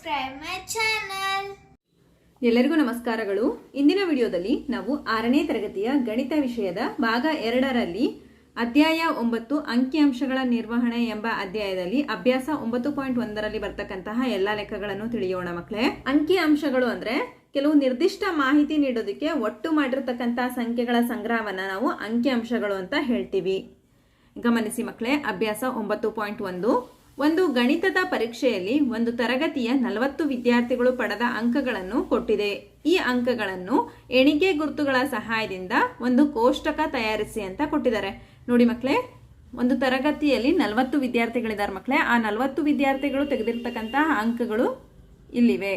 subscribe my channel. ಎಲ್ಲರಿಗೂ ನಮಸ್ಕಾರಗಳು. ಇಂದಿನ ವಿಡಿಯೋದಲ್ಲಿ ನಾವು 6ನೇ ತರಗತಿಯ ಗಣಿತ ವಿಷಯದ ಭಾಗ 2ರಲ್ಲಿ ಅಧ್ಯಾಯ 9 ಅಂಕಿಅಂಶಗಳ ನಿರ್ವಹಣೆ ಎಂಬ ಅಧ್ಯಾಯದಲ್ಲಿ ಅಭ್ಯಾಸ 9.1ರಲ್ಲಿ ಬರ್ತಕ್ಕಂತಹ ಎಲ್ಲಾ ಲೆಕ್ಕಗಳನ್ನು ತಿಳಿಯೋಣ ಮಕ್ಕಳೇ. ಅಂಕಿಅಂಶಗಳು ಅಂದ್ರೆ ಕೆಲವು ನಿರ್ದಿಷ್ಟ ಮಾಹಿತಿ ನೀಡೋದಕ್ಕೆ ಒಟ್ಟು ಮಾಡಿರತಕ್ಕಂತಹ ಸಂಖ್ಯೆಗಳ ಸಂಗ್ರಹವನ್ನ ನಾವು ಅಂಕಿಅಂಶಗಳು ಅಂತ ಹೇಳ್ತೀವಿ. ಗಮನಿಸಿ ಮಕ್ಕಳೇ, ಅಭ್ಯಾಸ 9.1 ಒಂದು ಗಣಿತದ ಪರೀಕ್ಷೆಯಲ್ಲಿ ಒಂದು ತರಗತಿಯ 40 ವಿದ್ಯಾರ್ಥಿಗಳು ಪಡೆದ ಅಂಕಗಳನ್ನು ಕೊಟ್ಟಿದೆ. ಈ ಅಂಕಗಳನ್ನು ಎಣಿಕೆ ಗುರುತುಗಳ ಸಹಾಯದಿಂದ ಒಂದು ಕೋಷ್ಟಕ ತಯಾರಿಸಿ ಅಂತ ಕೊಟ್ಟಿದ್ದಾರೆ. ನೋಡಿ ಮಕ್ಕಳೇ, ಒಂದು ತರಗತಿಯಲ್ಲಿ 40 ವಿದ್ಯಾರ್ಥಿಗಳಿದ್ದಾರೆ ಮಕ್ಕಳೇ. ಆ 40 ವಿದ್ಯಾರ್ಥಿಗಳು ತೆಗೆದಿರ್ತಕ್ಕಂತಹ ಅಂಕಗಳು ಇಲ್ಲಿವೆ.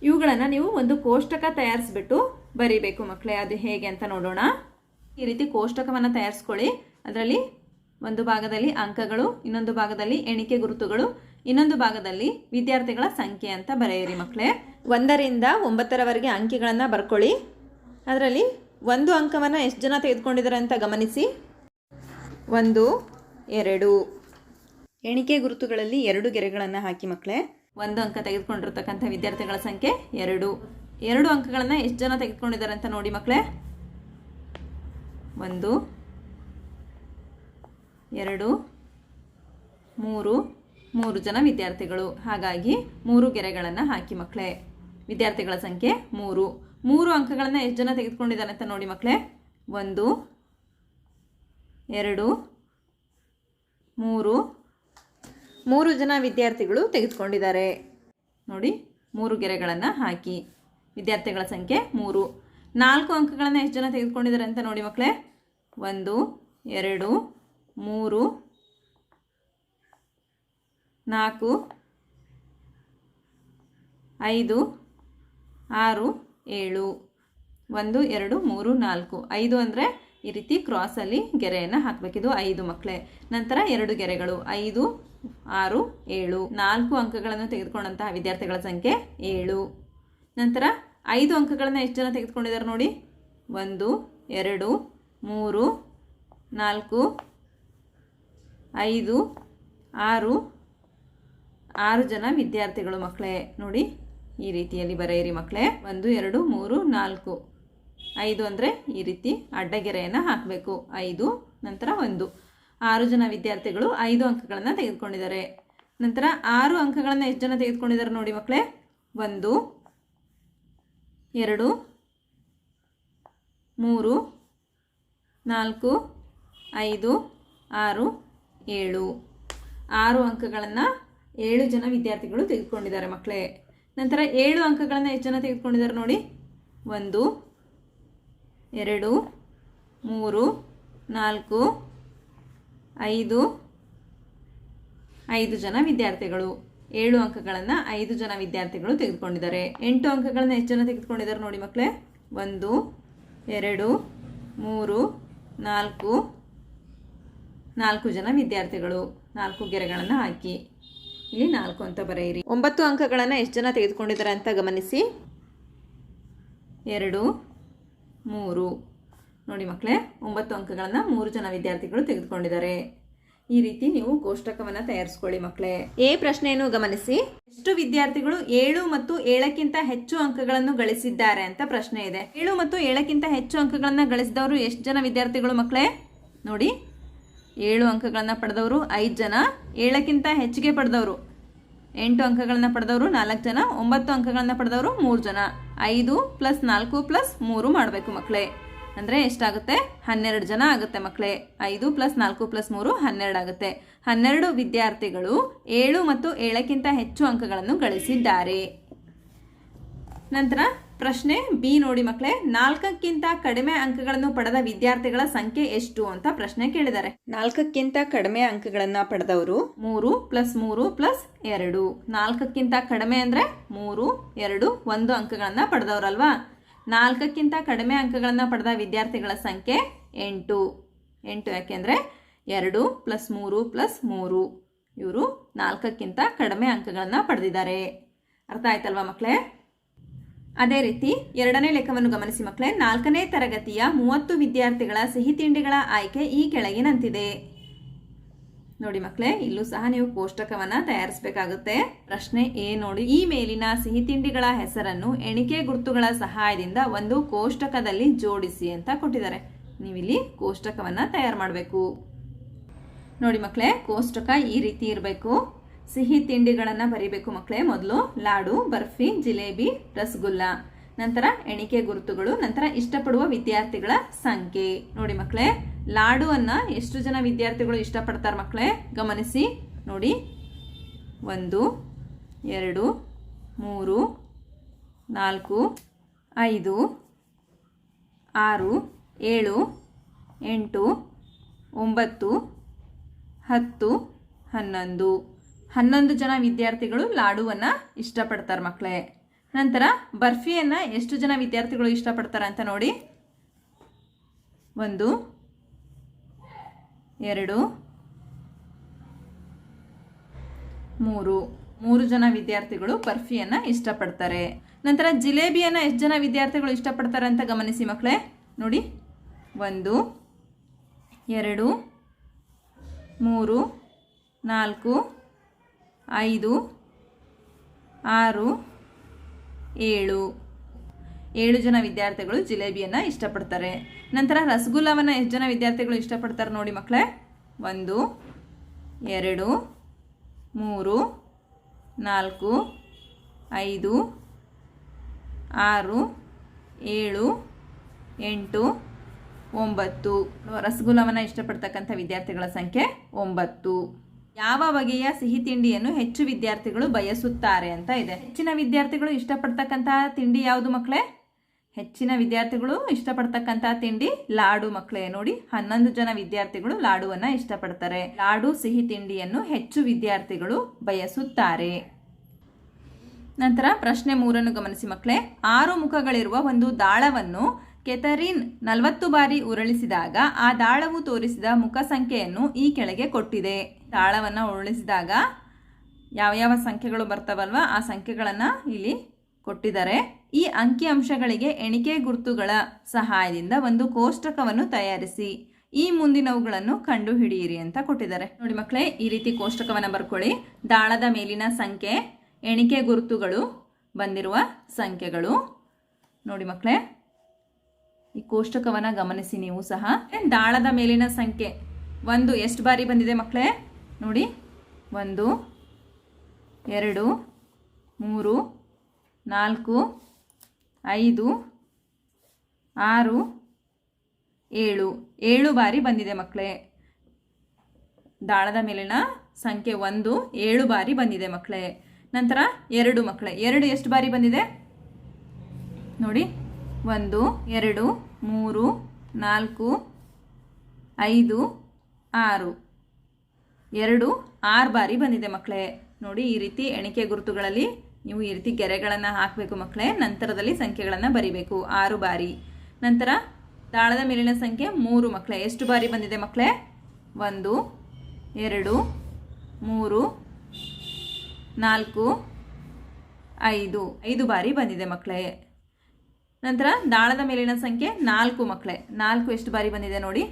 ಇವುಗಳನ್ನು ನೀವು ಒಂದು ಕೋಷ್ಟಕ ತಯಾರಿಸ್ಬಿಟ್ಟು ಬರೀಬೇಕು ಮಕ್ಕಳೇ. ಅದು ಹೇಗೆ ಅಂತ ನೋಡೋಣ. ಈ ರೀತಿ ಕೋಷ್ಟಕವನ್ನು ತಯಾರಿಸ್ಕೊಳ್ಳಿ. ಅದರಲ್ಲಿ ಒಂದು ಭಾಗದಲ್ಲಿ ಅಂಕಗಳು, ಇನ್ನೊಂದು ಭಾಗದಲ್ಲಿ ಎಣಿಕೆ ಗುರುತುಗಳು, ಇನ್ನೊಂದು ಭಾಗದಲ್ಲಿ ವಿದ್ಯಾರ್ಥಿಗಳ ಸಂಖ್ಯೆ ಅಂತ ಬರೆಯಿರಿ ಮಕ್ಕಳೇ. 1ರಿಂದ 9ರವರೆಗೆ ಅಂಕಿಗಳನ್ನು ಬರ್ಕೊಳ್ಳಿ. ಅದರಲ್ಲಿ ಒಂದು ಅಂಕವನ್ನು ಎಷ್ಟು ಜನ ತೆಗೆದುಕೊಂಡಿದ್ದಾರೆ ಅಂತ ಗಮನಿಸಿ. 1, 2. ಎಣಿಕೆ ಗುರುತುಗಳಲ್ಲಿ 2 ಗೆರೆಗಳನ್ನು ಹಾಕಿ ಮಕ್ಕಳೇ. 1 ಅಂಕ ತೆಗೆದುಕೊಂಡಿರ್ತಕ್ಕಂಥ ವಿದ್ಯಾರ್ಥಿಗಳ ಸಂಖ್ಯೆ 2. 2 ಅಂಕಗಳನ್ನು ಎಷ್ಟು ಜನ ತೆಗೆದುಕೊಂಡಿದ್ದಾರೆ ಅಂತ ನೋಡಿ ಮಕ್ಕಳೇ. 1, 2, 3 ಜನ ವಿದ್ಯಾರ್ಥಿಗಳು. ಹಾಗಾಗಿ 3 ಗೆರೆಗಳನ್ನು ಹಾಕಿ ಮಕ್ಕಳೇ. ವಿದ್ಯಾರ್ಥಿಗಳ ಸಂಖ್ಯೆ 3 ಅಂಕಗಳನ್ನು ಎಷ್ಟು ಜನ ತೆಗೆದುಕೊಂಡಿದ್ದಾರೆ ಅಂತ ನೋಡಿ ಮಕ್ಕಳೇ. 1, 2, 3 ಜನ ವಿದ್ಯಾರ್ಥಿಗಳು ತೆಗೆದುಕೊಂಡಿದ್ದಾರೆ. ನೋಡಿ, 3 ಗೆರೆಗಳನ್ನು ಹಾಕಿ. ವಿದ್ಯಾರ್ಥಿಗಳ ಸಂಖ್ಯೆ 3. 4 ಅಂಕಗಳನ್ನು ಎಷ್ಟು ಜನ ತೆಗೆದುಕೊಂಡಿದ್ದಾರೆ ಅಂತ ನೋಡಿ ಮಕ್ಕಳೇ. 1, 2, 3, 4, 5, 6, 7. 1, 2, 3, 4. 5 ಅಂದರೆ ಈ ರೀತಿ ಕ್ರಾಸಲ್ಲಿ ಗೆರೆಯನ್ನು ಹಾಕಬೇಕಿದು 5 ಮಕ್ಕಳೇ. ನಂತರ 2 ಗೆರೆಗಳು 5, 6, 7. 4 ಅಂಕಗಳನ್ನು ತೆಗೆದುಕೊಂಡಂತಹ ವಿದ್ಯಾರ್ಥಿಗಳ ಸಂಖ್ಯೆ 7. ನಂತರ 5 ಅಂಕಗಳನ್ನು ಎಷ್ಟು ಜನ ತೆಗೆದುಕೊಂಡಿದ್ದಾರೆ ನೋಡಿ. 1, 2, 3, 4, 5, 6 ಜನ ವಿದ್ಯಾರ್ಥಿಗಳು ಮಕ್ಕಳೇ. ನೋಡಿ, ಈ ರೀತಿಯಲ್ಲಿ ಬರೆಯಿರಿ ಮಕ್ಕಳೇ. 1, 2, 3, 4. 5 ಅಂದರೆ ಈ ರೀತಿ ಅಡ್ಡಗೆರೆಯನ್ನು ಹಾಕಬೇಕು. 5 ನಂತರ 1. 6 ಜನ ವಿದ್ಯಾರ್ಥಿಗಳು 5 ಅಂಕಗಳನ್ನು ತೆಗೆದುಕೊಂಡಿದ್ದಾರೆ. ನಂತರ 6 ಅಂಕಗಳನ್ನು ಎಷ್ಟು ಜನ ತೆಗೆದುಕೊಂಡಿದ್ದಾರೆ ನೋಡಿ ಮಕ್ಕಳೇ. 1, 2, 3, 4, 5, 6, 7. 6 ಅಂಕಗಳನ್ನು 7 ಜನ ವಿದ್ಯಾರ್ಥಿಗಳು ತೆಗೆದುಕೊಂಡಿದ್ದಾರೆ ಮಕ್ಕಳೇ. ನಂತರ 7 ಅಂಕಗಳನ್ನು ಎಷ್ಟು ಜನ ತೆಗೆದುಕೊಂಡಿದ್ದಾರೆ ನೋಡಿ. 1, 2, 3, 4, 5 ಜನ ವಿದ್ಯಾರ್ಥಿಗಳು. 7 ಅಂಕಗಳನ್ನು 5 ಜನ ವಿದ್ಯಾರ್ಥಿಗಳು ತೆಗೆದುಕೊಂಡಿದ್ದಾರೆ. 8 ಅಂಕಗಳನ್ನು ಎಷ್ಟು ಜನ ತೆಗೆದುಕೊಂಡಿದ್ದಾರೆ ನೋಡಿ ಮಕ್ಕಳೇ. 1, 2, 3, 4 ಜನ ವಿದ್ಯಾರ್ಥಿಗಳು. 4 ಗೆರೆಗಳನ್ನು ಹಾಕಿ. ಇಲ್ಲಿ 4 ಅಂತ ಬರೆಯಿರಿ. 9 ಅಂಕಗಳನ್ನು ಎಷ್ಟು ಜನ ತೆಗೆದುಕೊಂಡಿದ್ದಾರೆ ಅಂತ ಗಮನಿಸಿ. 2, 3. ನೋಡಿ ಮಕ್ಕಳೇ, 9 ಅಂಕಗಳನ್ನು 3 ಜನ ವಿದ್ಯಾರ್ಥಿಗಳು ತೆಗೆದುಕೊಂಡಿದ್ದಾರೆ. ಈ ರೀತಿ ನೀವು ಕೋಷ್ಟಕವನ್ನು ತಯಾರಿಸ್ಕೊಳ್ಳಿ ಮಕ್ಕಳೇ. ಎ ಪ್ರಶ್ನೆಯನ್ನು ಗಮನಿಸಿ. ಎಷ್ಟು ವಿದ್ಯಾರ್ಥಿಗಳು 7 ಮತ್ತು 7ಕ್ಕಿಂತ ಹೆಚ್ಚು ಅಂಕಗಳನ್ನು ಗಳಿಸಿದ್ದಾರೆ ಅಂತ ಪ್ರಶ್ನೆ ಇದೆ. 7 ಮತ್ತು 7ಕ್ಕಿಂತ ಹೆಚ್ಚು ಅಂಕಗಳನ್ನು ಗಳಿಸಿದವರು ಎಷ್ಟು ಜನ ವಿದ್ಯಾರ್ಥಿಗಳು ಮಕ್ಕಳೇ ನೋಡಿ. 7 ಅಂಕಗಳನ್ನು ಪಡೆದವರು 5 ಜನ, 7ಕ್ಕಿಂತ ಹೆಚ್ಚಿಗೆ ಪಡೆದವರು 8 ಅಂಕಗಳನ್ನು ಪಡೆದವರು 4 ಜನ, 9 ಅಂಕಗಳನ್ನು ಪಡೆದವರು 3 ಜನ. 5 + 4 + 3 ಮಾಡಬೇಕು ಮಕ್ಕಳೇ. ಅಂದರೆ ಎಷ್ಟಾಗುತ್ತೆ? 12 ಜನ ಆಗುತ್ತೆ ಮಕ್ಕಳೇ. 5 + 4 + 3 12 ಆಗುತ್ತೆ. 12 ವಿದ್ಯಾರ್ಥಿಗಳು 7 ಮತ್ತು 7ಕ್ಕಿಂತ ಹೆಚ್ಚು ಅಂಕಗಳನ್ನು ಗಳಿಸಿದ್ದಾರೆ. ನಂತರ ಪ್ರಶ್ನೆ ಬಿ ನೋಡಿ ಮಕ್ಕಳೇ. 4ಕ್ಕಿಂತ ಕಡಿಮೆ ಅಂಕಗಳನ್ನು ಪಡೆದ ವಿದ್ಯಾರ್ಥಿಗಳ ಸಂಖ್ಯೆ ಎಷ್ಟು ಅಂತ ಪ್ರಶ್ನೆ ಕೇಳಿದ್ದಾರೆ. 4ಕ್ಕಿಂತ ಕಡಿಮೆ ಅಂಕಗಳನ್ನು ಪಡೆದವರು 3 + 3 + 2. 4ಕ್ಕಿಂತ ಕಡಿಮೆ ಅಂದರೆ 3, 2, 1 ಅಂಕಗಳನ್ನು ಪಡೆದವರಲ್ವಾ. 4ಕ್ಕಿಂತ ಕಡಿಮೆ ಅಂಕಗಳನ್ನು ಪಡೆದ ವಿದ್ಯಾರ್ಥಿಗಳ ಸಂಖ್ಯೆ 8. ಯಾಕೆಂದರೆ 2 + 3 + 3. ಇವರು 4ಕ್ಕಿಂತ ಕಡಿಮೆ ಅಂಕಗಳನ್ನು ಪಡೆದಿದ್ದಾರೆ. ಅರ್ಥ ಆಯ್ತಲ್ವಾ ಮಕ್ಕಳೇ. ಅದೇ ರೀತಿ 2ನೇ ಲೆಕ್ಕವನ್ನು ಗಮನಿಸಿ ಮಕ್ಕಳೇ. 4ನೇ ತರಗತಿಯ 30 ವಿದ್ಯಾರ್ಥಿಗಳ ಸಿಹಿ ತಿಂಡಿಗಳ ಆಯ್ಕೆ ಈ ಕೆಳಗಿನಂತಿದೆ. ನೋಡಿ ಮಕ್ಕಳೇ, ಇಲ್ಲೂ ಸಹ ನೀವು ಕೋಷ್ಟಕವನ್ನ ತಯಾರಿಸಬೇಕಾಗುತ್ತೆ. ಪ್ರಶ್ನೆ ಎ ನೋಡಿ, ಈ ಮೇಲಿನ ಸಿಹಿ ತಿಂಡಿಗಳ ಹೆಸರನ್ನು ಎಣಿಕೆ ಗುರುತುಗಳ ಸಹಾಯದಿಂದ ಒಂದು ಕೋಷ್ಟಕದಲ್ಲಿ ಜೋಡಿಸಿ ಅಂತ ಕೊಟ್ಟಿದ್ದಾರೆ. ನೀವಿಲ್ಲಿ ಕೋಷ್ಟಕವನ್ನ ತಯಾರು ಮಾಡಬೇಕು. ನೋಡಿ ಮಕ್ಕಳೇ, ಕೋಷ್ಟಕ ಈ ರೀತಿ ಇರಬೇಕು. ಸಿಹಿ ತಿಂಡಿಗಳನ್ನ ಬರಿಬೇಕು ಮಕ್ಕಳೇ. ಮೊದಲು ಲಾಡು, ಬರ್ಫಿ, ಜಿಲೇಬಿ, ರಸಗುಲ್ಲ, ನಂತರ ಎಣಿಕೆ ಗುರುತುಗಳು, ನಂತರ ಇಷ್ಟಪಡುವ ವಿದ್ಯಾರ್ಥಿಗಳ ಸಂಖ್ಯೆ. ನೋಡಿ ಮಕ್ಕಳೇ, ಲಾಡುವನ್ನ ಎಷ್ಟು ಜನ ವಿದ್ಯಾರ್ಥಿಗಳು ಇಷ್ಟಪಡ್ತಾರೆ ಮಕ್ಕಳೇ ಗಮನಿಸಿ. ನೋಡಿ, 1 2 3 4 5 6 7 8 9 10 11 11 ಜನ ವಿದ್ಯಾರ್ಥಿಗಳು ಲಾಡುವನ್ನ ಇಷ್ಟಪಡ್ತಾರೆ ಮಕ್ಕಳೇ. ನಂತರ ಬರ್ಫಿಯನ್ನ ಎಷ್ಟು ಜನ ವಿದ್ಯಾರ್ಥಿಗಳು ಇಷ್ಟಪಡ್ತಾರೆ ಅಂತ ನೋಡಿ. 1 2 3 ಜನ ವಿದ್ಯಾರ್ಥಿಗಳು ಬರ್ಫಿಯನ್ನ ಇಷ್ಟಪಡ್ತಾರೆ. ನಂತರ ಜಿಲೇಬಿಯನ್ನ ಎಷ್ಟು ಜನ ವಿದ್ಯಾರ್ಥಿಗಳು ಇಷ್ಟಪಡ್ತಾರೆ ಅಂತ ಗಮನಿಸಿ ಮಕ್ಕಳೇ. ನೋಡಿ, 1 2 3 4 5 6 7 ಜನ ವಿದ್ಯಾರ್ಥಿಗಳು ಜಿಲೇಬಿಯನ್ನ ಇಷ್ಟಪಡ್ತಾರೆ. ನಂತರ ರಸಗುಲ್ಲವನ್ನ ಎಷ್ಟು ಜನ ವಿದ್ಯಾರ್ಥಿಗಳು ಇಷ್ಟಪಡ್ತಾರೆ ನೋಡಿ ಮಕ್ಕಳೇ. 1 2 3 4 5 6 7 8 9 ರಸಗುಲ್ಲವನ್ನ ಇಷ್ಟಪಡ್ತಕ್ಕಂಥ ವಿದ್ಯಾರ್ಥಿಗಳ ಸಂಖ್ಯೆ 9. ಯಾವ ಬಗೆಯ ಸಿಹಿ ತಿಂಡಿಯನ್ನು ಹೆಚ್ಚು ವಿದ್ಯಾರ್ಥಿಗಳು ಬಯಸುತ್ತಾರೆ ಅಂತ ಇದೆ. ಹೆಚ್ಚಿನ ವಿದ್ಯಾರ್ಥಿಗಳು ಇಷ್ಟಪಡ್ತಕ್ಕಂತಹ ತಿಂಡಿ ಯಾವುದು ಮಕ್ಕಳೇ? ಹೆಚ್ಚಿನ ವಿದ್ಯಾರ್ಥಿಗಳು ಇಷ್ಟಪಡ್ತಕ್ಕಂತಹ ತಿಂಡಿ ಲಾಡು ಮಕ್ಕಳೇ. ನೋಡಿ, 11 ಜನ ವಿದ್ಯಾರ್ಥಿಗಳು ಲಾಡುವನ್ನ ಇಷ್ಟಪಡ್ತಾರೆ. ಲಾಡು ಸಿಹಿ ತಿಂಡಿಯನ್ನು ಹೆಚ್ಚು ವಿದ್ಯಾರ್ಥಿಗಳು ಬಯಸುತ್ತಾರೆ. ನಂತರ ಪ್ರಶ್ನೆ 3 ಗಮನಿಸಿ ಮಕ್ಕಳೇ. 6 ಮುಖಗಳಿರುವ ಒಂದು ದಾಳವನ್ನು ಕೆಥರಿನ್ 40 ಬಾರಿ ಉರುಳಿಸಿದಾಗ ಆ ದಾಳವು ತೋರಿಸಿದ ಮುಖ ಸಂಖ್ಯೆಯನ್ನು ಈ ಕೆಳಗೆ ಕೊಟ್ಟಿದೆ. ದಾಳವನ್ನು ಉರುಳಿಸಿದಾಗ ಯಾವ ಯಾವ ಸಂಖ್ಯೆಗಳು ಬರ್ತಾವಲ್ವ ಆ ಸಂಖ್ಯೆಗಳನ್ನು ಇಲ್ಲಿ ಕೊಟ್ಟಿದ್ದಾರೆ. ಈ ಅಂಕಿ ಅಂಶಗಳಿಗೆ ಎಣಿಕೆ ಗುರುತುಗಳ ಸಹಾಯದಿಂದ ಒಂದು ಕೋಷ್ಟಕವನ್ನು ತಯಾರಿಸಿ. ಈ ಮುಂದಿನವುಗಳನ್ನು ಕಂಡುಹಿಡಿಯಿರಿ ಅಂತ ಕೊಟ್ಟಿದ್ದಾರೆ. ನೋಡಿ ಮಕ್ಕಳೇ, ಈ ರೀತಿ ಕೋಷ್ಟಕವನ್ನು ಬರ್ಕೊಳ್ಳಿ. ದಾಳದ ಮೇಲಿನ ಸಂಖ್ಯೆ, ಎಣಿಕೆ ಗುರುತುಗಳು, ಬಂದಿರುವ ಸಂಖ್ಯೆಗಳು. ನೋಡಿ ಮಕ್ಕಳೇ, ಈ ಕೋಷ್ಟಕವನ್ನು ಗಮನಿಸಿ ನೀವು ಸಹ. ದಾಳದ ಮೇಲಿನ ಸಂಖ್ಯೆ 1 ಎಷ್ಟು ಬಾರಿ ಬಂದಿದೆ ಮಕ್ಕಳೇ? ನೋಡಿ, 1 2 3 4 5 6 7 ಬಾರಿ ಬಂದಿದೆ ಮಕ್ಕಳೇ. ದಾಳದ ಮೇಲಿನ ಸಂಖ್ಯೆ 1 7 ಬಾರಿ ಬಂದಿದೆ ಮಕ್ಕಳೇ. ನಂತರ 2 ಮಕ್ಕಳೇ, 2 ಎಷ್ಟು ಬಾರಿ ಬಂದಿದೆ ನೋಡಿ. 1 2 3 4 5 6 2 6 ಬಾರಿ ಬಂದಿದೆ ಮಕ್ಕಳೇ. ನೋಡಿ, ಈ ರೀತಿ ಎಣಿಕೆ ಗುರುತುಗಳಲ್ಲಿ ನೀವು ಈ ರೀತಿ ಗೆರೆಗಳನ್ನು ಹಾಕಬೇಕು ಮಕ್ಕಳೇ. ನಂತರದಲ್ಲಿ ಸಂಖ್ಯೆಗಳನ್ನು ಬರಿಬೇಕು 6 ಬಾರಿ. ನಂತರ ದಾಳದ ಮೇಲಿನ ಸಂಖ್ಯೆ 3 ಮಕ್ಕಳೇ, ಎಷ್ಟು ಬಾರಿ ಬಂದಿದೆ ಮಕ್ಕಳೇ? 1 2 3 4 5 ಬಾರಿ ಬಂದಿದೆ ಮಕ್ಕಳೇ. ನಂತರ ದಾಳದ ಮೇಲಿನ ಸಂಖ್ಯೆ 4 ಮಕ್ಕಳೇ, 4 ಎಷ್ಟು ಬಾರಿ ಬಂದಿದೆ ನೋಡಿ.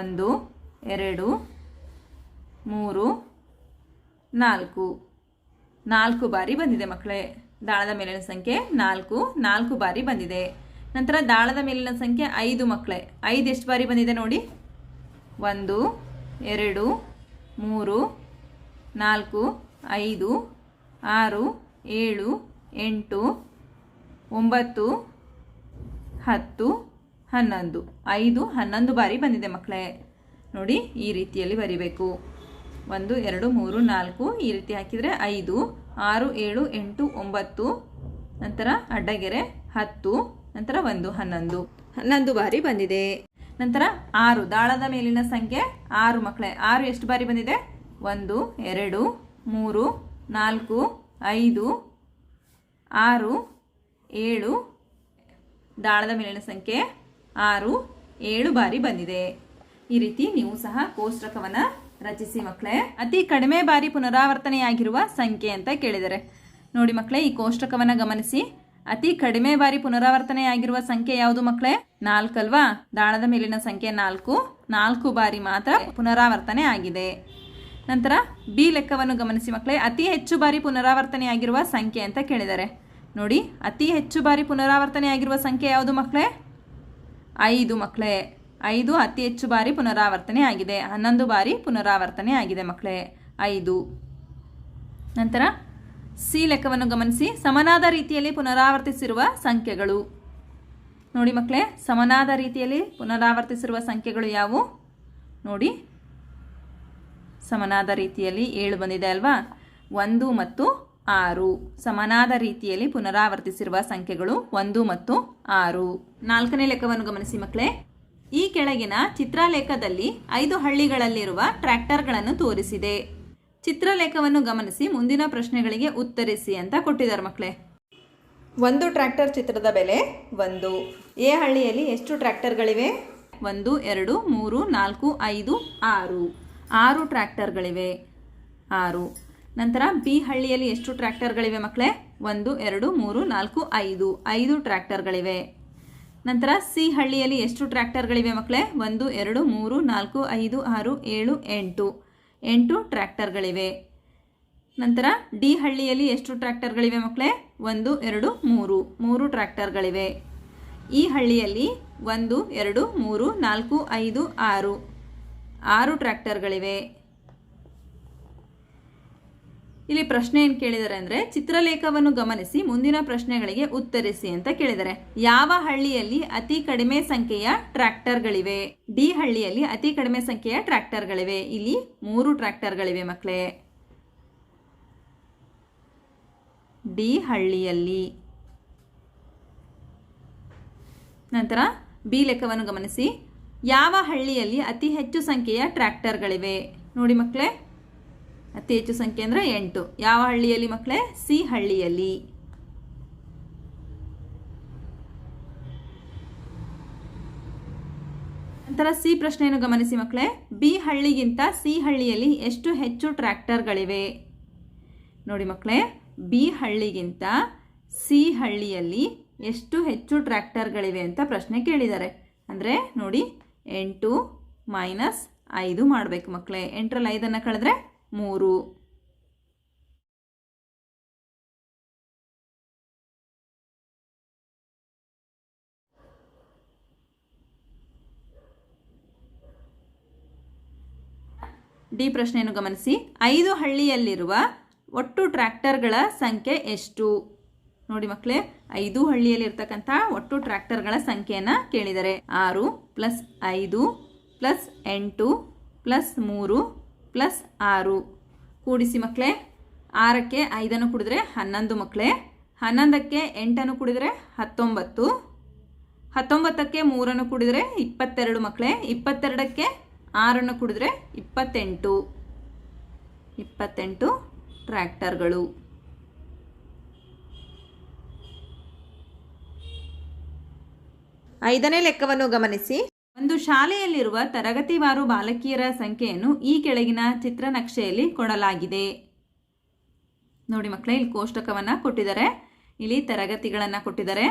1 2 3 4 ಬಾರಿ ಬಂದಿದೆ ಮಕ್ಕಳೇ. ದಾಳದ ಮೇಲಿನ ಸಂಖ್ಯೆ 4 ಬಾರಿ ಬಂದಿದೆ. ನಂತರ ದಾಳದ ಮೇಲಿನ ಸಂಖ್ಯೆ 5 ಮಕ್ಕಳೇ, 5 ಎಷ್ಟು ಬಾರಿ ಬಂದಿದೆ ನೋಡಿ. 1 2 3 4 5 6 7 8 9 10 11 11 ಬಾರಿ ಬಂದಿದೆ ಮಕ್ಕಳೇ. ನೋಡಿ, ಈ ರೀತಿಯಲ್ಲಿ ಬರಿಬೇಕು. 1 2 3 4 ಈ ರೀತಿ ಹಾಕಿದರೆ 5 6 7 8 9 ನಂತರ ಅಡ್ಡಗೆರೆ 10 ನಂತರ 1 11 ಬಾರಿ ಬಂದಿದೆ. ನಂತರ 6 ದಾಳದ ಮೇಲಿನ ಸಂಖ್ಯೆ 6 ಮಕ್ಕಳೇ, 6 ಎಷ್ಟು ಬಾರಿ ಬಂದಿದೆ? 1 2 3 4 5 6 7 ದಾಳದ ಮೇಲಿನ ಸಂಖ್ಯೆ 6 7 ಬಾರಿ ಬಂದಿದೆ. ಈ ರೀತಿ ನೀವು ಸಹ ಕೋಷ್ಟಕವನ್ನು ರಚಿಸಿ ಮಕ್ಕಳೇ. ಅತಿ ಕಡಿಮೆ ಬಾರಿ ಪುನರಾವರ್ತನೆಯಾಗಿರುವ ಸಂಖ್ಯೆ ಅಂತ ಕೇಳಿದರೆ ನೋಡಿ ಮಕ್ಕಳೇ, ಈ ಕೋಷ್ಟಕವನ್ನು ಗಮನಿಸಿ. ಅತಿ ಕಡಿಮೆ ಬಾರಿ ಪುನರಾವರ್ತನೆಯಾಗಿರುವ ಸಂಖ್ಯೆ ಯಾವುದು ಮಕ್ಕಳೇ? 4 ಅಲ್ವಾ? ದಾಳದ ಮೇಲಿನ ಸಂಖ್ಯೆ 4 ಬಾರಿ ಮಾತ್ರ ಪುನರಾವರ್ತನೆ ಆಗಿದೆ. ನಂತರ ಬಿ ಲೆಕ್ಕವನ್ನು ಗಮನಿಸಿ ಮಕ್ಕಳೇ. ಅತಿ ಹೆಚ್ಚು ಬಾರಿ ಪುನರಾವರ್ತನೆಯಾಗಿರುವ ಸಂಖ್ಯೆ ಅಂತ ಕೇಳಿದ್ದಾರೆ. ನೋಡಿ, ಅತಿ ಹೆಚ್ಚು ಬಾರಿ ಪುನರಾವರ್ತನೆಯಾಗಿರುವ ಸಂಖ್ಯೆ ಯಾವುದು ಮಕ್ಕಳೇ? 5 ಮಕ್ಕಳೇ. 5 ಅತಿ ಹೆಚ್ಚು ಬಾರಿ ಪುನರಾವರ್ತನೆ ಆಗಿದೆ. 11 ಬಾರಿ ಪುನರಾವರ್ತನೆ ಆಗಿದೆ ಮಕ್ಕಳೇ 5. ನಂತರ ಸಿ ಲೆಕ್ಕವನ್ನು ಗಮನಿಸಿ. ಸಮನಾದ ರೀತಿಯಲ್ಲಿ ಪುನರಾವರ್ತಿಸಿರುವ ಸಂಖ್ಯೆಗಳು. ನೋಡಿ ಮಕ್ಕಳೇ, ಸಮನಾದ ರೀತಿಯಲ್ಲಿ ಪುನರಾವರ್ತಿಸಿರುವ ಸಂಖ್ಯೆಗಳು ಯಾವುವು? ನೋಡಿ, ಸಮನಾದ ರೀತಿಯಲ್ಲಿ 7 ಬಂದಿದೆ ಅಲ್ವಾ? 1 ಮತ್ತು 6 ಸಮನಾದ ರೀತಿಯಲ್ಲಿ ಪುನರಾವರ್ತಿಸಿರುವ ಸಂಖ್ಯೆಗಳು 1 ಮತ್ತು 6. 4ನೇ ಲೆಕ್ಕವನ್ನು ಗಮನಿಸಿ ಮಕ್ಕಳೇ. ಈ ಕೆಳಗಿನ ಚಿತ್ರಲೇಖದಲ್ಲಿ 5 ಹಳ್ಳಿಗಳಲ್ಲಿರುವ ಟ್ರ್ಯಾಕ್ಟರ್ಗಳನ್ನು ತೋರಿಸಿದೆ. ಚಿತ್ರಲೇಖವನ್ನು ಗಮನಿಸಿ ಮುಂದಿನ ಪ್ರಶ್ನೆಗಳಿಗೆ ಉತ್ತರಿಸಿ ಅಂತ ಕೊಟ್ಟಿದ್ದಾರೆ ಮಕ್ಕಳೇ. ಒಂದು ಟ್ರ್ಯಾಕ್ಟರ್ ಚಿತ್ರದ ಬೆಲೆ 1. ಎ ಹಳ್ಳಿಯಲ್ಲಿ ಎಷ್ಟು ಟ್ರ್ಯಾಕ್ಟರ್ಗಳಿವೆ? 1 2 3 4 5 6. 6 ಟ್ರ್ಯಾಕ್ಟರ್ಗಳಿವೆ. 6. ನಂತರ ಬಿ ಹಳ್ಳಿಯಲ್ಲಿ ಎಷ್ಟು ಟ್ರ್ಯಾಕ್ಟರ್ಗಳಿವೆ ಮಕ್ಕಳೇ? 1 2 3 4 5. 5 ಟ್ರ್ಯಾಕ್ಟರ್ಗಳಿವೆ. ನಂತರ ಸಿ ಹಳ್ಳಿಯಲ್ಲಿ ಎಷ್ಟು ಟ್ರ್ಯಾಕ್ಟರ್ಗಳಿವೆ ಮಕ್ಕಳೇ? 1 2 3 4 5 6 7 8. 8 ಟ್ರ್ಯಾಕ್ಟರ್ಗಳಿವೆ. ನಂತರ ಡಿ ಹಳ್ಳಿಯಲ್ಲಿ ಎಷ್ಟು ಟ್ರ್ಯಾಕ್ಟರ್ಗಳಿವೆ ಮಕ್ಕಳೇ? 1 2 3. 3 ಟ್ರ್ಯಾಕ್ಟರ್ಗಳಿವೆ. ಈ ಹಳ್ಳಿಯಲ್ಲಿ 1 2 3 4 5 6. 6 ಟ್ರ್ಯಾಕ್ಟರ್ಗಳಿವೆ. ಇಲ್ಲಿ ಪ್ರಶ್ನೆ ಏನು ಕೇಳಿದ್ದಾರೆ ಅಂದರೆ, ಚಿತ್ರಲೇಖವನ್ನು ಗಮನಿಸಿ ಮುಂದಿನ ಪ್ರಶ್ನೆಗಳಿಗೆ ಉತ್ತರಿಸಿ ಅಂತ ಕೇಳಿದ್ದಾರೆ. ಯಾವ ಹಳ್ಳಿಯಲ್ಲಿ ಅತಿ ಕಡಿಮೆ ಸಂಖ್ಯೆಯ ಟ್ರ್ಯಾಕ್ಟರ್ಗಳಿವೆ? ಡಿ ಹಳ್ಳಿಯಲ್ಲಿ ಅತಿ ಕಡಿಮೆ ಸಂಖ್ಯೆಯ ಟ್ರ್ಯಾಕ್ಟರ್ಗಳಿವೆ. ಇಲ್ಲಿ 3 ಟ್ರ್ಯಾಕ್ಟರ್ಗಳಿವೆ ಮಕ್ಕಳೇ ಡಿ ಹಳ್ಳಿಯಲ್ಲಿ. ನಂತರ ಬಿ ಲೆಕ್ಕವನ್ನು ಗಮನಿಸಿ. ಯಾವ ಹಳ್ಳಿಯಲ್ಲಿ ಅತಿ ಹೆಚ್ಚು ಸಂಖ್ಯೆಯ ಟ್ರ್ಯಾಕ್ಟರ್ಗಳಿವೆ? ನೋಡಿ ಮಕ್ಕಳೇ, ಅತಿ ಹೆಚ್ಚು ಸಂಖ್ಯೆ ಅಂದರೆ 8. ಯಾವ ಹಳ್ಳಿಯಲ್ಲಿ ಮಕ್ಕಳೇ? ಸಿ ಹಳ್ಳಿಯಲ್ಲಿ. ನಂತರ ಸಿ ಪ್ರಶ್ನೆಯನ್ನು ಗಮನಿಸಿ ಮಕ್ಕಳೇ. ಬಿ ಹಳ್ಳಿಗಿಂತ ಸಿ ಹಳ್ಳಿಯಲ್ಲಿ ಎಷ್ಟು ಹೆಚ್ಚು ಟ್ರ್ಯಾಕ್ಟರ್ಗಳಿವೆ? ನೋಡಿ ಮಕ್ಕಳೇ, ಬಿ ಹಳ್ಳಿಗಿಂತ ಸಿ ಹಳ್ಳಿಯಲ್ಲಿ ಎಷ್ಟು ಹೆಚ್ಚು ಟ್ರ್ಯಾಕ್ಟರ್ಗಳಿವೆ ಅಂತ ಪ್ರಶ್ನೆ ಕೇಳಿದ್ದಾರೆ. ಅಂದರೆ ನೋಡಿ, 8 ಮೈನಸ್ 5 ಮಾಡಬೇಕು ಮಕ್ಕಳೇ. 8ರಲ್ಲಿ 5 ಕಳೆದ್ರೆ 3. ಡಿ ಪ್ರಶ್ನೆಯನ್ನು ಗಮನಿಸಿ. 5 ಹಳ್ಳಿಯಲ್ಲಿರುವ ಒಟ್ಟು ಟ್ರ್ಯಾಕ್ಟರ್ಗಳ ಸಂಖ್ಯೆ ಎಷ್ಟು? ನೋಡಿ ಮಕ್ಕಳೇ, 5 ಹಳ್ಳಿಯಲ್ಲಿರ್ತಕ್ಕಂಥ ಒಟ್ಟು ಟ್ರ್ಯಾಕ್ಟರ್ಗಳ ಸಂಖ್ಯೆಯನ್ನು ಕೇಳಿದ್ದಾರೆ. 6 + 5 + 8 + 3 + 6. ಕೂಡಿಸಿ ಮಕ್ಕಳೇ. 6ಕ್ಕೆ 5 ಕೂಡಿದ್ರೆ 11 ಮಕ್ಕಳೇ. 11ಕ್ಕೆ 8 ಕೂಡಿದ್ರೆ 19. 19ಕ್ಕೆ 3 ಕೂಡಿದ್ರೆ 22 ಮಕ್ಕಳೇ. 22ಕ್ಕೆ 6 ಕೂಡಿದ್ರೆ 28. 28 ಟ್ರ್ಯಾಕ್ಟರ್ಗಳು. ಐದನೇ ಲೆಕ್ಕವನ್ನು ಗಮನಿಸಿ. ಒಂದು ಶಾಲೆಯಲ್ಲಿರುವ ತರಗತಿವಾರು ಬಾಲಕಿಯರ ಸಂಖ್ಯೆಯನ್ನು ಈ ಕೆಳಗಿನ ಚಿತ್ರನಕ್ಷೆಯಲ್ಲಿ ಕೊಡಲಾಗಿದೆ. ನೋಡಿ ಮಕ್ಕಳೇ, ಇಲ್ಲಿ ಕೋಷ್ಟಕವನ್ನು ಕೊಟ್ಟಿದ್ದಾರೆ, ಇಲ್ಲಿ ತರಗತಿಗಳನ್ನು ಕೊಟ್ಟಿದ್ದಾರೆ,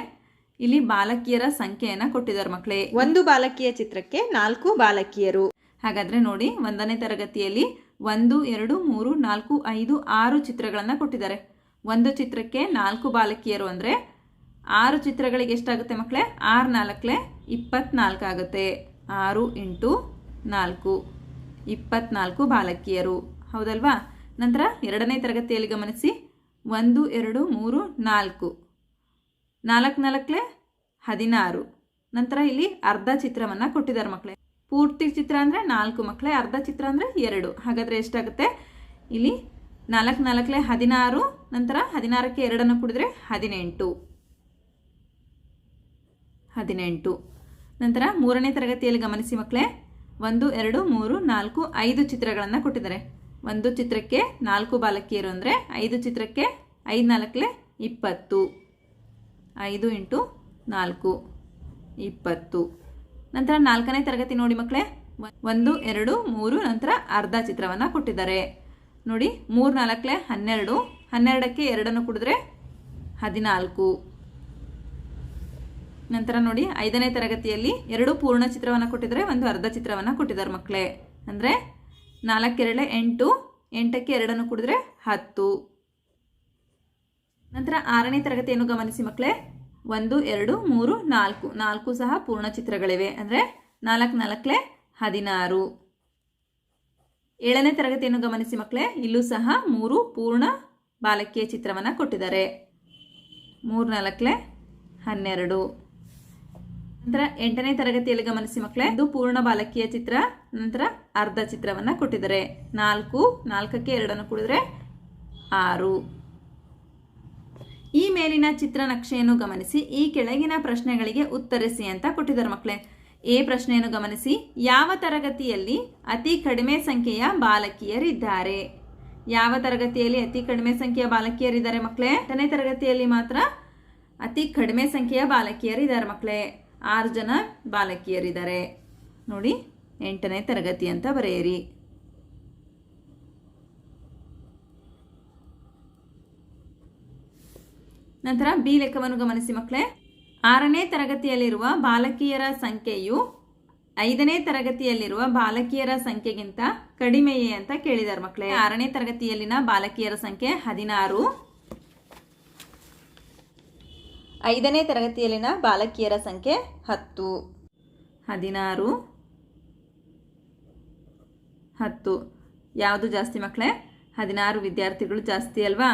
ಇಲ್ಲಿ ಬಾಲಕಿಯರ ಸಂಖ್ಯೆಯನ್ನು ಕೊಟ್ಟಿದ್ದಾರೆ ಮಕ್ಕಳೇ. ಒಂದು ಬಾಲಕಿಯ ಚಿತ್ರಕ್ಕೆ 4 ಬಾಲಕಿಯರು. ಹಾಗಾದರೆ ನೋಡಿ, 1ನೇ ತರಗತಿಯಲ್ಲಿ 1 2 3 4 5 6 ಚಿತ್ರಗಳನ್ನು ಕೊಟ್ಟಿದ್ದಾರೆ. ಒಂದು ಚಿತ್ರಕ್ಕೆ 4 ಬಾಲಕಿಯರು ಅಂದರೆ 6 ಚಿತ್ರಗಳಿಗೆ ಎಷ್ಟಾಗುತ್ತೆ ಮಕ್ಕಳೇ? 6 4 24 ಆಗುತ್ತೆ. 6 × 4 24 ಬಾಲಕಿಯರು, ಹೌದಲ್ವಾ? ನಂತರ 2ನೇ ತರಗತಿಯಲ್ಲಿ ಗಮನಿಸಿ. 1 2 3 4 4 4 16. ನಂತರ ಇಲ್ಲಿ ಅರ್ಧ ಚಿತ್ರವನ್ನು ಕೊಟ್ಟಿದ್ದಾರೆ ಮಕ್ಕಳೇ. ಪೂರ್ತಿ ಚಿತ್ರ ಅಂದರೆ 4 ಮಕ್ಕಳೇ, ಅರ್ಧ ಚಿತ್ರ ಅಂದರೆ 2. ಹಾಗಾದರೆ ಎಷ್ಟಾಗುತ್ತೆ? ಇಲ್ಲಿ 4 4 16. ನಂತರ 16ಕ್ಕೆ 2 ಕೂಡಿದ್ರೆ 18. 18. ನಂತರ 3ನೇ ತರಗತಿಯಲ್ಲಿ ಗಮನಿಸಿ ಮಕ್ಕಳೇ. 1 2 3 4 5 ಚಿತ್ರಗಳನ್ನು ಕೊಟ್ಟಿದ್ದಾರೆ. ಒಂದು ಚಿತ್ರಕ್ಕೆ 4 ಬಾಲಕಿಯರು ಅಂದರೆ 5 ಚಿತ್ರಕ್ಕೆ 5 4 20. 5 × 4 20. ನಂತರ 4ನೇ ತರಗತಿ ನೋಡಿ ಮಕ್ಕಳೇ. 1 2 3 ನಂತರ ಅರ್ಧ ಚಿತ್ರವನ್ನು ಕೊಟ್ಟಿದ್ದಾರೆ. ನೋಡಿ, 3 4 12. 12ಕ್ಕೆ 2 ಕೂಡಿದ್ರೆ 14. ನಂತರ ನೋಡಿ 5ನೇ ತರಗತಿಯಲ್ಲಿ 2 ಪೂರ್ಣ ಚಿತ್ರವನ್ನು ಕೊಟ್ಟಿದ್ದಾರೆ, ಒಂದು ಅರ್ಧ ಚಿತ್ರವನ್ನು ಕೊಟ್ಟಿದ್ದಾರೆ ಮಕ್ಕಳೇ. ಅಂದರೆ 4 2 8, 8ಕ್ಕೆ 2 ಕೂಡಿದ್ರೆ 10. ನಂತರ 6ನೇ ತರಗತಿಯನ್ನು ಗಮನಿಸಿ ಮಕ್ಕಳೇ. 1 2 3 4, 4 ಸಹ ಪೂರ್ಣ ಚಿತ್ರಗಳಿವೆ. ಅಂದರೆ 4 4 16. 7ನೇ ತರಗತಿಯನ್ನು ಗಮನಿಸಿ ಮಕ್ಕಳೇ. ಇಲ್ಲೂ ಸಹ 3 ಪೂರ್ಣ ಬಾಲಕಿಯ ಚಿತ್ರವನ್ನು ಕೊಟ್ಟಿದ್ದಾರೆ. 3 4 12. ನಂತರ 8ನೇ ತರಗತಿಯಲ್ಲಿ ಗಮನಿಸಿ ಮಕ್ಕಳೇ. ಇದು ಪೂರ್ಣ ಬಾಲಕಿಯ ಚಿತ್ರ, ನಂತರ ಅರ್ಧ ಚಿತ್ರವನ್ನು ಕೊಟ್ಟಿದ್ದಾರೆ. 4 4ಕ್ಕೆ 2 ಕೂಡಿದ್ರೆ 6. ಈ ಮೇಲಿನ ಚಿತ್ರ ನಕ್ಷೆಯನ್ನು ಗಮನಿಸಿ ಈ ಕೆಳಗಿನ ಪ್ರಶ್ನೆಗಳಿಗೆ ಉತ್ತರಿಸಿ ಅಂತ ಕೊಟ್ಟಿದ್ದಾರೆ ಮಕ್ಕಳೇ. ಎ ಪ್ರಶ್ನೆಯನ್ನು ಗಮನಿಸಿ. ಯಾವ ತರಗತಿಯಲ್ಲಿ ಅತಿ ಕಡಿಮೆ ಸಂಖ್ಯೆಯ ಬಾಲಕಿಯರಿದ್ದಾರೆ? ಯಾವ ತರಗತಿಯಲ್ಲಿ ಅತಿ ಕಡಿಮೆ ಸಂಖ್ಯೆಯ ಬಾಲಕಿಯರಿದ್ದಾರೆ ಮಕ್ಕಳೇ? 8ನೇ ತರಗತಿಯಲ್ಲಿ ಮಾತ್ರ ಅತಿ ಕಡಿಮೆ ಸಂಖ್ಯೆಯ ಬಾಲಕಿಯರಿದ್ದಾರೆ ಮಕ್ಕಳೇ. 6 ಜನ ಬಾಲಕಿಯರಿದ್ದಾರೆ. ನೋಡಿ 8ನೇ ತರಗತಿ ಅಂತ ಬರೆಯಿರಿ. ನಂತರ ಬಿ ಲೆಕ್ಕವನ್ನು ಗಮನಿಸಿ ಮಕ್ಕಳೇ. 6ನೇ ತರಗತಿಯಲ್ಲಿರುವ ಬಾಲಕಿಯರ ಸಂಖ್ಯೆಯು 5ನೇ ತರಗತಿಯಲ್ಲಿರುವ ಬಾಲಕಿಯರ ಸಂಖ್ಯೆಗಿಂತ ಕಡಿಮೆಯೇ ಅಂತ ಕೇಳಿದ್ದಾರೆ ಮಕ್ಕಳೇ. 6ನೇ ತರಗತಿಯಲ್ಲಿನ ಬಾಲಕಿಯರ ಸಂಖ್ಯೆ 16. 5ನೇ ತರಗತಿಯಲ್ಲಿನ ಬಾಲಕಿಯರ ಸಂಖ್ಯೆ 10. 16 10 ಯಾವುದು ಜಾಸ್ತಿ ಮಕ್ಕಳೇ? 16 ವಿದ್ಯಾರ್ಥಿಗಳು ಜಾಸ್ತಿ ಅಲ್ವಾ?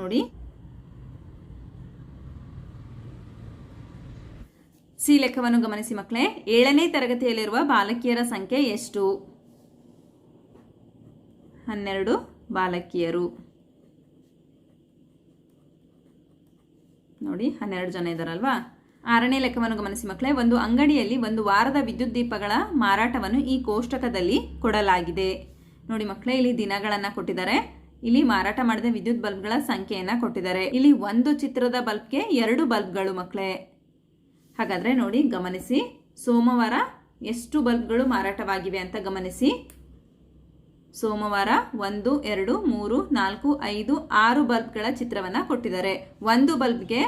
ನೋಡಿ ಸಿ ಲೆಕ್ಕವನ್ನು ಗಮನಿಸಿ ಮಕ್ಕಳೇ. 7ನೇ ತರಗತಿಯಲ್ಲಿರುವ ಬಾಲಕಿಯರ ಸಂಖ್ಯೆ ಎಷ್ಟು? 12 ಬಾಲಕಿಯರು. ನೋಡಿ 12 ಜನ ಇದ್ದಾರಲ್ವಾ? 6ನೇ ಲೆಕ್ಕವನ್ನು ಗಮನಿಸಿ ಮಕ್ಕಳೇ. ಒಂದು ಅಂಗಡಿಯಲ್ಲಿ ಒಂದು ವಾರದ ವಿದ್ಯುತ್ ದೀಪಗಳ ಮಾರಾಟವನ್ನು ಈ ಕೋಷ್ಟಕದಲ್ಲಿ ಕೊಡಲಾಗಿದೆ. ನೋಡಿ ಮಕ್ಕಳೇ, ಇಲ್ಲಿ ದಿನಗಳನ್ನು ಕೊಟ್ಟಿದ್ದಾರೆ, ಇಲ್ಲಿ ಮಾರಾಟ ಮಾಡಿದ ವಿದ್ಯುತ್ ಬಲ್ಬ್ಗಳ ಸಂಖ್ಯೆಯನ್ನು ಕೊಟ್ಟಿದ್ದಾರೆ. ಇಲ್ಲಿ ಒಂದು ಚಿತ್ರದ ಬಲ್ಬ್ಗೆ 2 ಬಲ್ಬ್ಗಳು ಮಕ್ಕಳೇ. ಹಾಗಾದರೆ ನೋಡಿ ಗಮನಿಸಿ, ಸೋಮವಾರ ಎಷ್ಟು ಬಲ್ಬ್ಗಳು ಮಾರಾಟವಾಗಿವೆ ಅಂತ ಗಮನಿಸಿ. ಸೋಮವಾರ 1 2 3 4 5 6 ಬಲ್ಬ್ಗಳ ಚಿತ್ರವನ್ನು ಕೊಟ್ಟಿದ್ದಾರೆ. ಒಂದು ಬಲ್ಬ್ಗೆ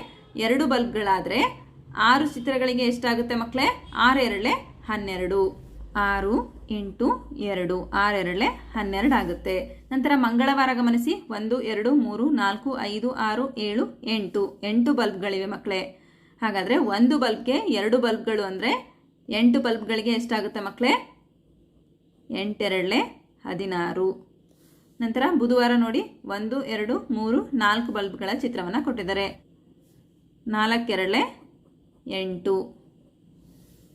2 ಬಲ್ಬ್ಗಳಾದರೆ 6 ಚಿತ್ರಗಳಿಗೆ ಎಷ್ಟಾಗುತ್ತೆ ಮಕ್ಕಳೇ? 6 2 12. 6 × 2 6 2 12 ಆಗುತ್ತೆ. ನಂತರ ಮಂಗಳವಾರ ಗಮನಿಸಿ. 1 2 3 4 5 6 7 8 8 ಬಲ್ಬ್ಗಳಿವೆ ಮಕ್ಕಳೇ. ಹಾಗಾದರೆ ಒಂದು ಬಲ್ಬ್ಗೆ 2 ಬಲ್ಬ್ಗಳು ಅಂದರೆ 8 ಬಲ್ಬ್ಗಳಿಗೆ ಎಷ್ಟಾಗುತ್ತೆ ಮಕ್ಕಳೇ? 8 2 16. ನಂತರ ಬುಧವಾರ ನೋಡಿ. 1 2 3 4 ಬಲ್ಬ್ಗಳ ಚಿತ್ರವನ್ನು ಕೊಟ್ಟಿದ್ದಾರೆ. 4 2 8.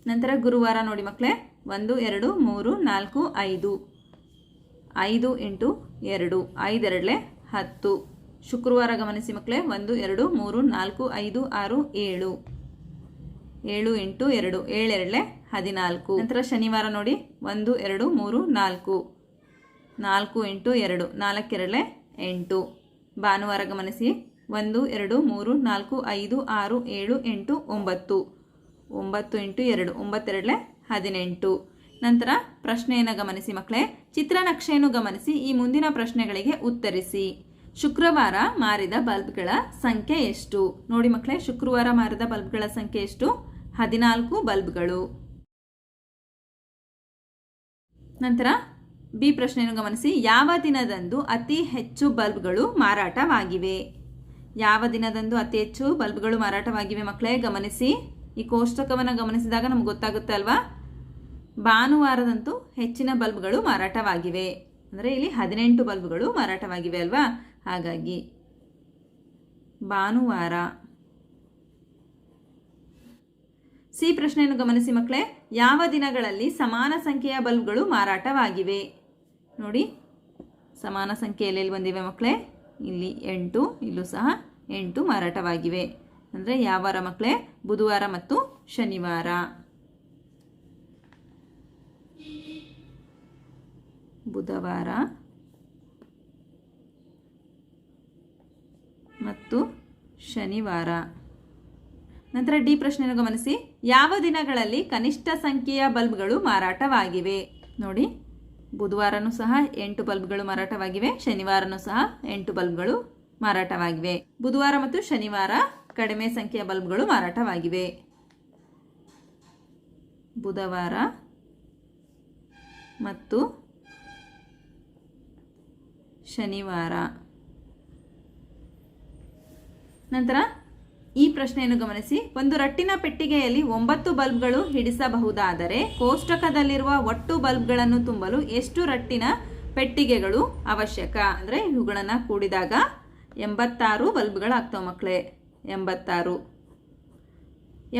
ನಂತರ ಗುರುವಾರ ನೋಡಿ ಮಕ್ಕಳೇ. 1 2 3 4 5 5 × 2 5 2 10. ಶುಕ್ರವಾರ ಗಮನಿಸಿ ಮಕ್ಕಳೇ. 1 2 3 4 5 6 7 7 × 2 7 2 14. ನಂತರ ಶನಿವಾರ ನೋಡಿ. 1 2 3 4 4 × 2 4 2 8. ಭಾನುವಾರ ಗಮನಿಸಿ. 1 2 3 4 5 6 7 8 9 9 × 2 9 2 18. ನಂತರ ಪ್ರಶ್ನೆಯನ್ನು ಗಮನಿಸಿ ಮಕ್ಕಳೇ. ಚಿತ್ರನಕ್ಷೆಯನ್ನು ಗಮನಿಸಿ ಈ ಮುಂದಿನ ಪ್ರಶ್ನೆಗಳಿಗೆ ಉತ್ತರಿಸಿ. ಶುಕ್ರವಾರ ಮಾರಿದ ಬಲ್ಬ್ಗಳ ಸಂಖ್ಯೆ ಎಷ್ಟು? ನೋಡಿ ಮಕ್ಕಳೇ, ಶುಕ್ರವಾರ ಮಾರಿದ ಬಲ್ಬ್ಗಳ ಸಂಖ್ಯೆ ಎಷ್ಟು? 14 ಬಲ್ಬ್ಗಳು. ನಂತರ ಬಿ ಪ್ರಶ್ನೆಯನ್ನು ಗಮನಿಸಿ. ಯಾವ ದಿನದಂದು ಅತಿ ಹೆಚ್ಚು ಬಲ್ಬ್ಗಳು ಮಾರಾಟವಾಗಿವೆ? ಯಾವ ದಿನದಂದು ಅತಿ ಹೆಚ್ಚು ಬಲ್ಬ್ಗಳು ಮಾರಾಟವಾಗಿವೆ ಮಕ್ಕಳೇ? ಗಮನಿಸಿ, ಈ ಕೋಷ್ಟಕವನ್ನು ಗಮನಿಸಿದಾಗ ನಮ್ಗೆ ಗೊತ್ತಾಗುತ್ತೆ ಅಲ್ವಾ? ಭಾನುವಾರದಂತೂ ಹೆಚ್ಚಿನ ಬಲ್ಬ್ಗಳು ಮಾರಾಟವಾಗಿವೆ. ಅಂದರೆ ಇಲ್ಲಿ 18 ಬಲ್ಬ್ಗಳು ಮಾರಾಟವಾಗಿವೆ ಅಲ್ವಾ? ಹಾಗಾಗಿ ಭಾನುವಾರ. ಸಿ ಪ್ರಶ್ನೆಯನ್ನು ಗಮನಿಸಿ ಮಕ್ಕಳೇ. ಯಾವ ದಿನಗಳಲ್ಲಿ ಸಮಾನ ಸಂಖ್ಯೆಯ ಬಲ್ಬ್ಗಳು ಮಾರಾಟವಾಗಿವೆ? ನೋಡಿ, ಸಮಾನ ಸಂಖ್ಯೆಯಲ್ಲಿ ಎಲ್ಲಿ ಬಂದಿವೆ ಮಕ್ಕಳೇ? ಇಲ್ಲಿ 8, ಇಲ್ಲೂ ಸಹ 8 ಮಾರಾಟವಾಗಿವೆ. ಅಂದರೆ ಯಾವ ವಾರ ಮಕ್ಕಳೇ? ಬುಧವಾರ ಮತ್ತು ಶನಿವಾರ. ಬುಧವಾರ ಮತ್ತು ಶನಿವಾರ. ನಂತರ ಡಿ ಪ್ರಶ್ನೆಯನ್ನು ಗಮನಿಸಿ. ಯಾವ ದಿನಗಳಲ್ಲಿ ಕನಿಷ್ಠ ಸಂಖ್ಯೆಯ ಬಲ್ಬ್ಗಳು ಮಾರಾಟವಾಗಿವೆ? ನೋಡಿ, ಬುಧವಾರನೂ ಸಹ 8 ಬಲ್ಬ್ಗಳು ಮಾರಾಟವಾಗಿವೆ, ಶನಿವಾರನೂ ಸಹ 8 ಬಲ್ಬ್ಗಳು ಮಾರಾಟವಾಗಿವೆ. ಬುಧವಾರ ಮತ್ತು ಶನಿವಾರ ಕಡಿಮೆ ಸಂಖ್ಯೆಯ ಬಲ್ಬ್ಗಳು ಮಾರಾಟವಾಗಿವೆ. ಬುಧವಾರ ಮತ್ತು ಶನಿವಾರ. ನಂತರ ಈ ಪ್ರಶ್ನೆಯನ್ನು ಗಮನಿಸಿ. ಒಂದು ರಟ್ಟಿನ ಪೆಟ್ಟಿಗೆಯಲ್ಲಿ 9 ಬಲ್ಬ್ಗಳು ಹಿಡಿಸಬಹುದಾದರೆ ಕೋಷ್ಟಕದಲ್ಲಿರುವ ಒಟ್ಟು ಬಲ್ಬ್ಗಳನ್ನು ತುಂಬಲು ಎಷ್ಟು ರಟ್ಟಿನ ಪೆಟ್ಟಿಗೆಗಳು ಅವಶ್ಯಕ? ಅಂದರೆ ಇವುಗಳನ್ನು ಕೂಡಿದಾಗ 86 ಬಲ್ಬ್ಗಳಾಗ್ತವೆ ಮಕ್ಕಳೇ.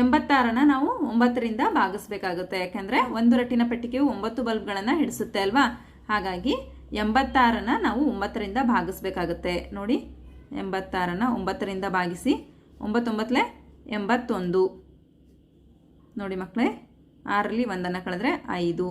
86ನ ನಾವು 9ರಿಂದ ಭಾಗಿಸ್ಬೇಕಾಗುತ್ತೆ. ಯಾಕೆಂದರೆ ಒಂದು ರಟ್ಟಿನ ಪೆಟ್ಟಿಗೆಯು 9 ಬಲ್ಬ್ಗಳನ್ನು ಹಿಡಿಸುತ್ತೆ ಅಲ್ವಾ. ಹಾಗಾಗಿ 86ನ ನಾವು 9ರಿಂದ ಭಾಗಿಸ್ಬೇಕಾಗುತ್ತೆ. ನೋಡಿ, 86ನ 9ರಿಂದ ಭಾಗಿಸಿ 9 81. ನೋಡಿ ಮಕ್ಕಳೇ, 6ರಲ್ಲಿ 1 ಕಳೆದ್ರೆ 5.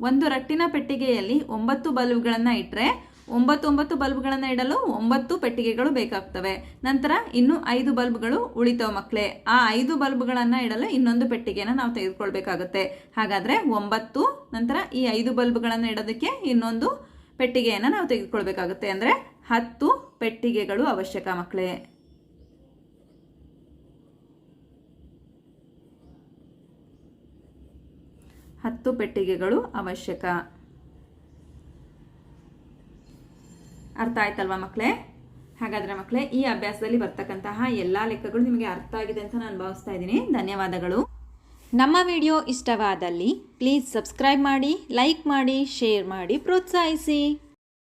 ಒಂದು ರಟ್ಟಿನ ಪೆಟ್ಟಿಗೆಯಲ್ಲಿ 9 ಬಲ್ಬ್ಗಳನ್ನು ಇಟ್ಟರೆ 9 ಬಲ್ಬ್ಗಳನ್ನು ಇಡಲು 9 ಪೆಟ್ಟಿಗೆಗಳು ಬೇಕಾಗ್ತವೆ. ನಂತರ ಇನ್ನು 5 ಬಲ್ಬ್ಗಳು ಉಳಿತವೆ ಮಕ್ಕಳೇ. ಆ 5 ಬಲ್ಬ್ಗಳನ್ನು ಇಡಲು ಇನ್ನೊಂದು ಪೆಟ್ಟಿಗೆನ ನಾವು ತೆಗೆದುಕೊಳ್ಬೇಕಾಗುತ್ತೆ. ಹಾಗಾದರೆ 9, ನಂತರ ಈ 5 ಬಲ್ಬ್ಗಳನ್ನು ಇಡೋದಕ್ಕೆ ಇನ್ನೊಂದು ಪೆಟ್ಟಿಗೆಯನ್ನು ನಾವು ತೆಗೆದುಕೊಳ್ಬೇಕಾಗುತ್ತೆ. ಅಂದರೆ 10 ಪೆಟ್ಟಿಗೆಗಳು ಅವಶ್ಯಕ ಮಕ್ಕಳೇ. ಹತ್ತು ಪೆಟ್ಟಿಗೆಗಳು ಅವಶ್ಯಕ. ಅರ್ಥ ಆಯ್ತಲ್ವಾ ಮಕ್ಕಳೇ? ಹಾಗಾದರೆ ಮಕ್ಕಳೇ, ಈ ಅಭ್ಯಾಸದಲ್ಲಿ ಬರ್ತಕ್ಕಂತಹ ಎಲ್ಲ ಲೆಕ್ಕಗಳು ನಿಮಗೆ ಅರ್ಥ ಆಗಿದೆ ಅಂತ ನಾನು ಭಾವಿಸ್ತಾ ಇದ್ದೀನಿ. ಧನ್ಯವಾದಗಳು. ನಮ್ಮ ವಿಡಿಯೋ ಇಷ್ಟವಾದಲ್ಲಿ ಪ್ಲೀಸ್ ಸಬ್ಸ್ಕ್ರೈಬ್ ಮಾಡಿ, ಲೈಕ್ ಮಾಡಿ, ಶೇರ್ ಮಾಡಿ, ಪ್ರೋತ್ಸಾಹಿಸಿ.